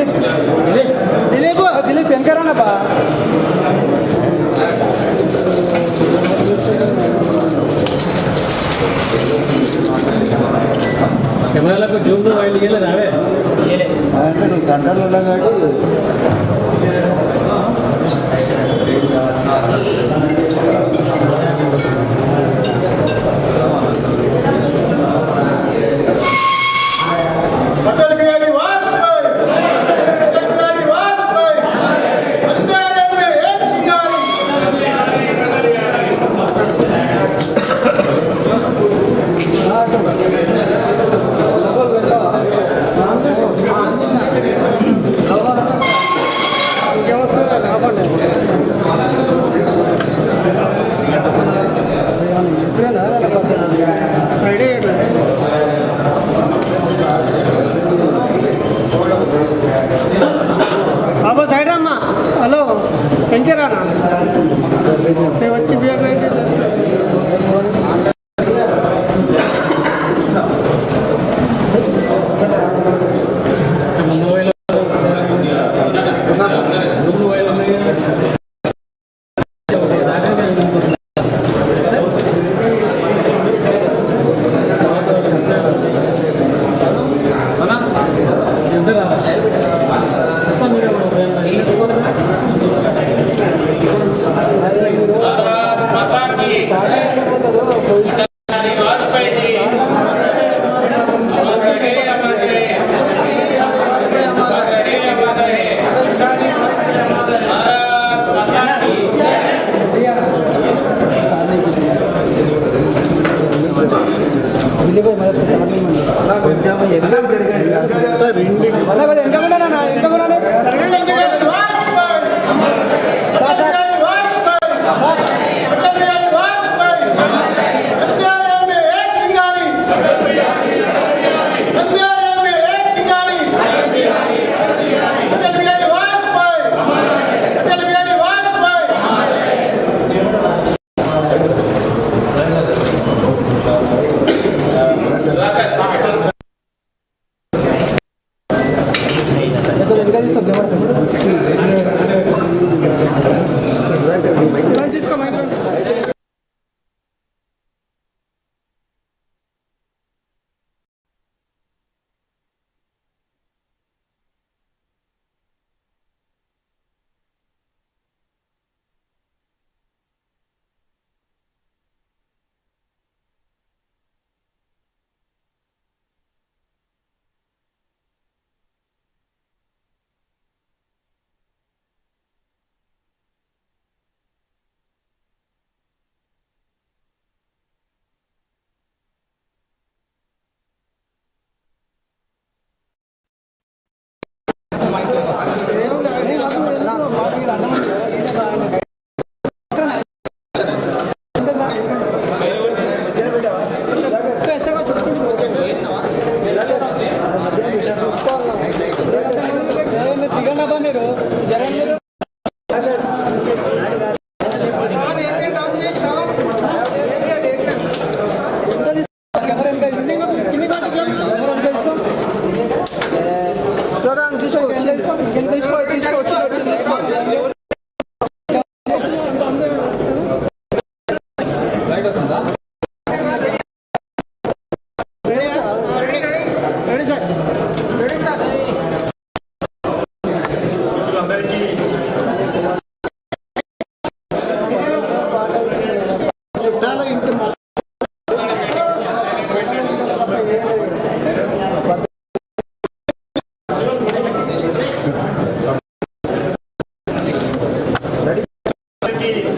Dilip వెంకరన్నప్ప కెమెరాలకు Zoom wild గేలేదు అవే అంటే నువ్వు సెంటర్లో ఉన్నా కాబట్టి హలో వెంకరానా వచ్చి బియర్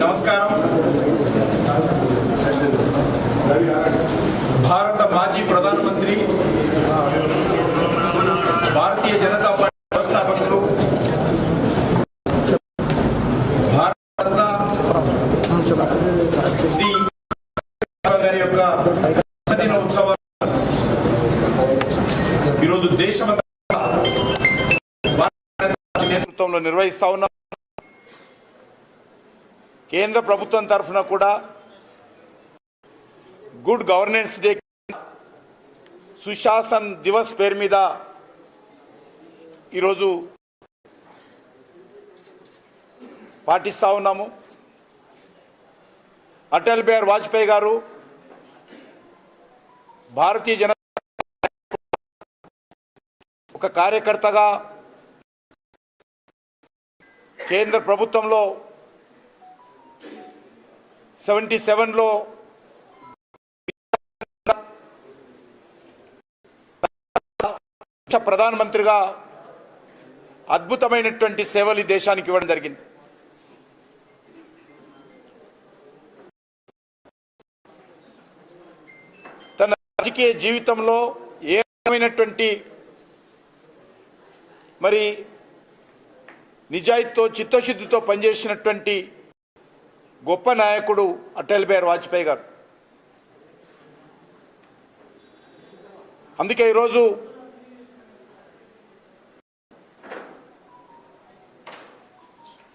నమస్కారం. భారత మాజీ ప్రధానమంత్రి, భారతీయ జనతా పార్టీ వ్యవస్థాపకులు, భారతరత్న శ్రీ గారి యొక్క జన్మదిన ఉత్సవాలు ఈరోజు దేశమంతా నేతృత్వంలో నిర్వహిస్తా ఉన్నాం. కేంద్ర ప్రభుత్వం తరఫున కూడా good governance day, Sushasan Diwas పేరు మీద ఈరోజు పాటిస్తూ ఉన్నాము. అటల్ బిహారీ వాజ్పేయి గారు భారతీయ జనతా ఒక కార్యకర్తగా కేంద్ర ప్రభుత్వంలో 77లో ప్రధానమంత్రిగా అద్భుతమైనటువంటి సేవలు ఈ దేశానికి ఇవ్వడం జరిగింది. తన రాజకీయ జీవితంలో ఏ రకమైనటువంటి మరి నిజాయితీతో చిత్తశుద్ధితో పనిచేసినటువంటి గొప్ప నాయకుడు అటల్ బిహారీ వాజ్పేయి గారు. అందుకే ఈరోజు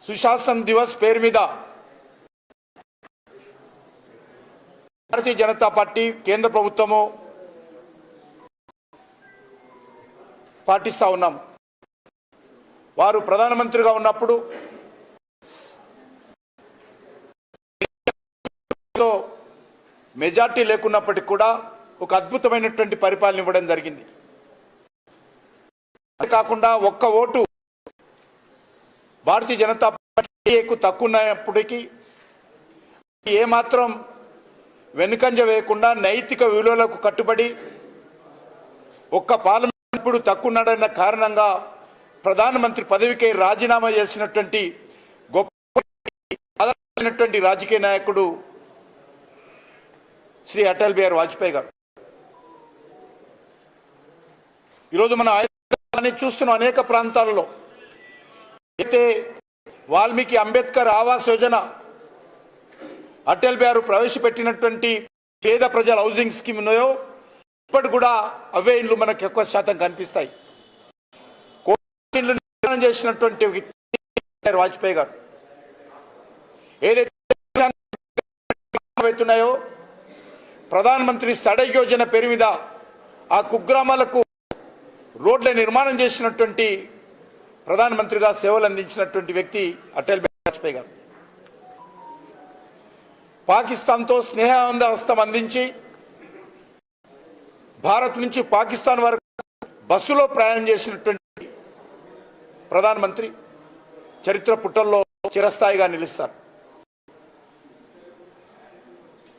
సుశాసన్ దివస్ పేరు మీద భారతీయ జనతా పార్టీ కేంద్ర ప్రభుత్వము పాటిస్తూ ఉన్నాం. వారు ప్రధానమంత్రిగా ఉన్నప్పుడు మెజార్టీ లేకున్నప్పటికీ కూడా ఒక అద్భుతమైనటువంటి పరిపాలన ఇవ్వడం జరిగింది. కాకుండా ఒక్క ఓటు భారతీయ జనతా పార్టీకి తక్కువ ఉన్నప్పటికీ ఏమాత్రం వెనుకంజ వేయకుండా నైతిక విలువలకు కట్టుబడి ఒక్క పార్లమెంట్ ఇప్పుడు తక్కువ ఉన్నాడన్న కారణంగా ప్రధానమంత్రి పదవికి రాజీనామా చేసినటువంటి గొప్ప రాజకీయ నాయకుడు శ్రీ అటల్ బిహారీ వాజ్పేయి గారు. ఈరోజు మనం చూస్తున్నాం అనేక ప్రాంతాలలో అయితే వాల్మీకి అంబేద్కర్ ఆవాస్ యోజన అటల్ బిహారీ ప్రవేశపెట్టినటువంటి పేద ప్రజల హౌసింగ్ స్కీమ్ ఉన్నాయో ఇప్పటి కూడా అవే ఇళ్ళు మనకు ఎక్కువ శాతం కనిపిస్తాయి. ఇళ్ళు నిర్మాణం చేసినటువంటి వాజ్పేయి గారు ఏదైతున్నాయో ప్రధానమంత్రి సడక్ యోజన పేరు మీద ఆ కుగ్రామాలకు రోడ్ల నిర్మాణం చేసినటువంటి ప్రధానమంత్రిగా సేవలు అందించినటువంటి వ్యక్తి అటల్ బిహారీ వాజ్పేయి గారు. పాకిస్తాన్తో స్నేహహస్తం అందించి భారత్ నుంచి పాకిస్తాన్ వరకు బస్సులో ప్రయాణం చేసినటువంటి ప్రధానమంత్రి చరిత్ర పుటల్లో చిరస్థాయిగా నిలుస్తారు.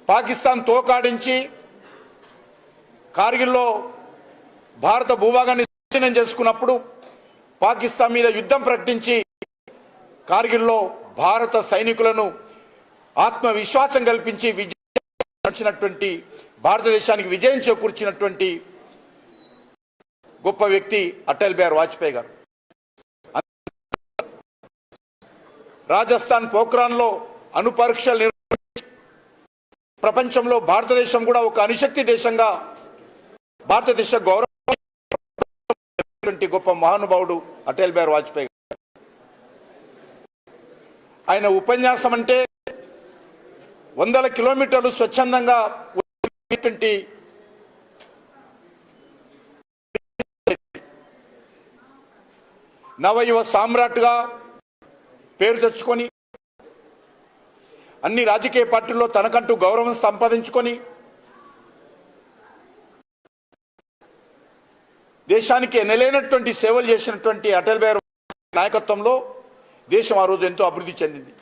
పాకిస్తాన్ తోకాడించి కార్గిల్లో భారత భూభాగాన్ని స్వాధీనం చేసుకున్నప్పుడు పాకిస్తాన్ మీద యుద్ధం ప్రకటించి కార్గిల్లో భారత సైనికులను ఆత్మవిశ్వాసం కల్పించి విజయించినటువంటి భారతదేశానికి విజయం చేకూర్చినటువంటి గొప్ప వ్యక్తి అటల్ బిహారీ వాజ్పేయి గారు. రాజస్థాన్ పోఖ్రాన్లో అణు పరీక్షలు నిర్వహించి ప్రపంచంలో భారతదేశం కూడా ఒక అణుశక్తి దేశంగా భారతదేశ గౌరవ గొప్ప మహానుభావుడు అటల్ బిహారీ వాజ్పేయి గారు. ఆయన ఉపన్యాసం అంటే 100 కిలోమీటర్లు స్వచ్ఛందంగా నవయువ సామ్రాట్గా పేరు తెచ్చుకొని అన్ని రాజకీయ పార్టీల్లో తనకంటూ గౌరవం సంపాదించుకొని దేశానికి ఎనలేనటువంటి సేవలు చేసినటువంటి అటల్ బిహారీ నాయకత్వంలో దేశం ఆ రోజు ఎంతో అభివృద్ధి చెందింది.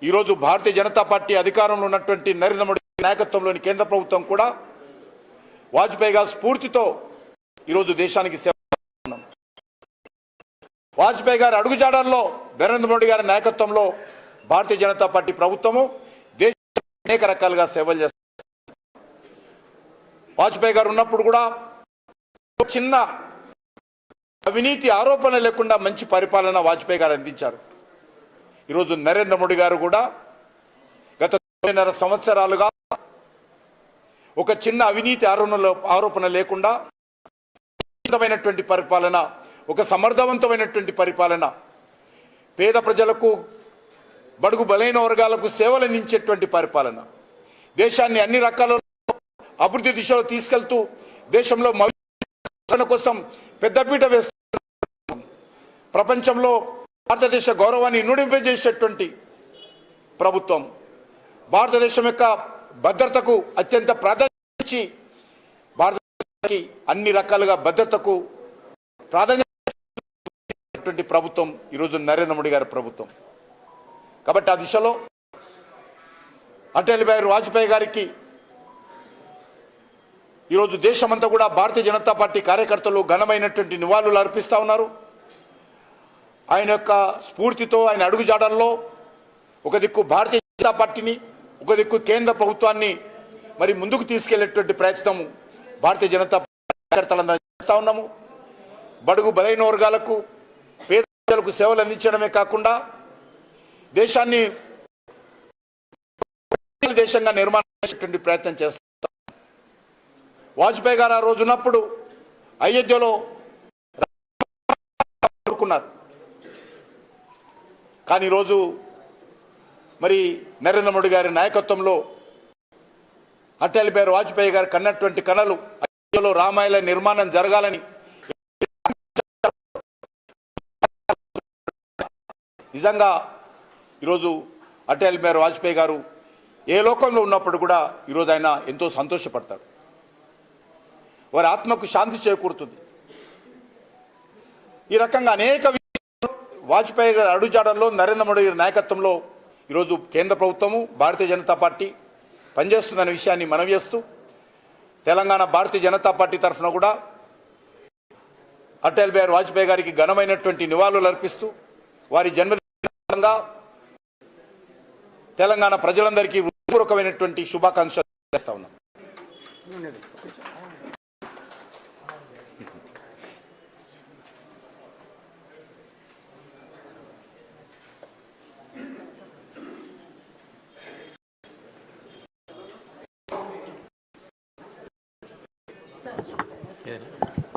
ఈరోజు భారతీయ జనతా పార్టీ అధికారంలో ఉన్నటువంటి నరేంద్ర మోడీ నాయకత్వంలోని కేంద్ర ప్రభుత్వం కూడా వాజ్పేయి గారి స్ఫూర్తితో ఈరోజు దేశానికి సేవ చేస్తున్నాం. వాజ్పేయి గారి అడుగుజాడల్లో నరేంద్ర మోడీ గారి నాయకత్వంలో భారతీయ జనతా పార్టీ ప్రభుత్వము దేశానికి అనేక రకాలుగా సేవలు చేస్తుంది. వాజ్పేయి గారు ఉన్నప్పుడు కూడా చిన్న అవినీతి ఆరోపణ లేకుండా మంచి పరిపాలన వాజ్పేయి గారు అందించారు. ఈరోజు నరేంద్ర మోడీ గారు కూడా గత 9.5 సంవత్సరాలుగా ఒక చిన్న అవినీతి ఆరోపణ లేకుండా పరిపాలన, ఒక సమర్థవంతమైనటువంటి పరిపాలన, పేద ప్రజలకు బడుగు బలైన వర్గాలకు సేవలు అందించేటువంటి పరిపాలన, దేశాన్ని అన్ని రకాల అభివృద్ధి దిశలో తీసుకెళ్తూ దేశంలో భవిష్యత్తు కోసం పెద్దపీట వేస్తూ ప్రపంచంలో భారతదేశ గౌరవాన్ని ఇనుడింపజేసేటువంటి ప్రభుత్వం, భారతదేశం యొక్క భద్రతకు అత్యంత ప్రాధాన్యత ఇచ్చి భారతదేశానికి అన్ని రకాలుగా భద్రతకు ప్రాధాన్యత ప్రభుత్వం ఈరోజు నరేంద్ర మోడీ గారి ప్రభుత్వం. కాబట్టి ఆ దిశలో అటల్ బిహారీ వాజ్పేయి గారికి ఈరోజు దేశమంతా కూడా భారతీయ జనతా పార్టీ కార్యకర్తలు ఘనమైనటువంటి నివాళులు అర్పిస్తూ ఉన్నారు. ఆయన యొక్క స్ఫూర్తితో, ఆయన అడుగుజాడల్లో ఒక దిక్కు భారతీయ జనతా పార్టీని, ఒక దిక్కు కేంద్ర ప్రభుత్వాన్ని మరి ముందుకు తీసుకెళ్లేటువంటి ప్రయత్నం భారతీయ జనతా పార్టీ కార్యకర్తలందరూ చేస్తూ ఉన్నాము. బడుగు బలైన వర్గాలకు, పేద ప్రజలకు సేవలు అందించడమే కాకుండా దేశాన్ని దేశంగా నిర్మాణం చేసేటువంటి ప్రయత్నం చేస్తాం. వాజ్పేయి గారు ఆ రోజు ఉన్నప్పుడు అయోధ్యలో కోరుకున్నారు. కానీ ఈరోజు మరి నరేంద్ర మోడీ గారి నాయకత్వంలో అటల్ బిహారీ వాజ్పేయి గారు కన్నటువంటి కలలు అయోధ్యలో రామాలయ నిర్మాణం జరగాలని నిజంగా ఈరోజు అటల్ బిహారీ వాజ్పేయి గారు ఏ లోకంలో ఉన్నప్పుడు కూడా ఈరోజు ఆయన ఎంతో సంతోషపడతారు. వారి ఆత్మకు శాంతి చేకూరుతుంది. ఈ రకంగా అనేక వాజ్పేయి గారి అడుగుజాడల్లో నరేంద్ర మోడీ గారి నాయకత్వంలో ఈరోజు కేంద్ర ప్రభుత్వము, భారతీయ జనతా పార్టీ పనిచేస్తుందనే విషయాన్ని మనవి చేస్తూ తెలంగాణ భారతీయ జనతా పార్టీ తరఫున కూడా అటల్ బిహారీ వాజ్పేయి గారికి ఘనమైనటువంటి నివాళులు అర్పిస్తూ వారి జన్మదినంగా తెలంగాణ ప్రజలందరికీ హృదయపూర్వకమైనటువంటి శుభాకాంక్షలు చేస్తా ఉన్నాం. Yeah.